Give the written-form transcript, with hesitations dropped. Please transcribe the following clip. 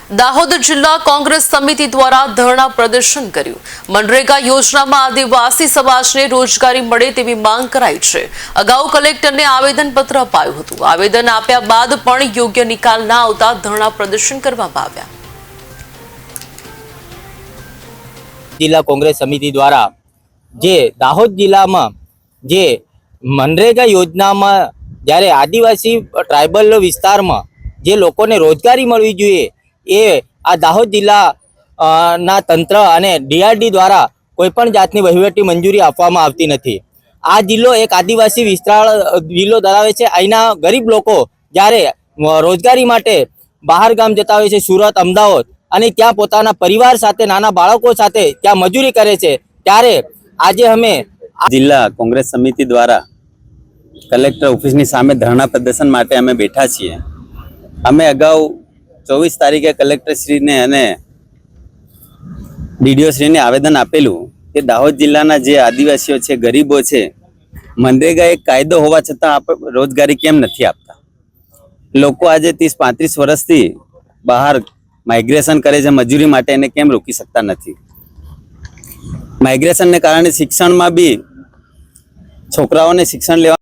દાહોદ જિલ્લા કોંગ્રેસ સમિતિ દ્વારા ધરણા પ્રદર્શન કર્યું। મનરેગા યોજનામાં આદિવાસી સમાજને રોજગારી મળે તેવી માંગ કરાઈ છે। અગાઉ કલેક્ટરને આવેદનપત્ર અપાયું હતું। આવેદન આપ્યા બાદ પણ યોગ્ય નિકાલ ન આવતા ધરણા પ્રદર્શન કરવામાં આવ્યા। જિલ્લા કોંગ્રેસ સમિતિ દ્વારા જે દાહોદ જિલ્લામાં જે મનરેગા યોજનામાં જ્યારે આદિવાસી ટ્રાઇબલ વિસ્તારમાં જે લોકોને રોજગારી મળવી જોઈએ એ આ દાહોદ જિલ્લા ના તંત્ર અને ડીઆરડી દ્વારા કોઈ પણ જાતની વહીવટી મંજૂરી આપવામાં આવતી નથી। આ જિલ્લો એક આદિવાસી વિસ્તાર જિલ્લો ધરાવે છે। અહીંના ગરીબ લોકો જ્યારે રોજગારી માટે બહાર ગામ જતા હોય છે, સુરત, અમદાવાદ, અને ત્યાં પોતાના પરિવાર સાથે નાના બાળકો સાથે ત્યાં મજૂરી કરે છે। ત્યારે આજે અમે જિલ્લા કોંગ્રેસ સમિતિ દ્વારા કલેક્ટર ઓફિસની સામે ધરણા પ્રદર્શન માટે અમે બેઠા છીએ। અમે અગાઉ 24 તારીખે કલેક્ટરશ્રીને અને ડીડીઓશ્રીને આવેદન આપેલું કે દાહોદ જિલ્લાના જે આદિવાસીઓ છે, ગરીબો છે, મનરેગા એક કાયદો હોવા છતાં રોજગારી કેમ નથી આપતા। લોકો આજે 30-35 વર્ષથી બહાર માઇગ્રેશન કરે છે મજૂરી માટે, એને કેમ રોકી શકતા નથી। માઇગ્રેશનને કારણે શિક્ષણમાં બી છોકરાઓને શિક્ષણ લેવા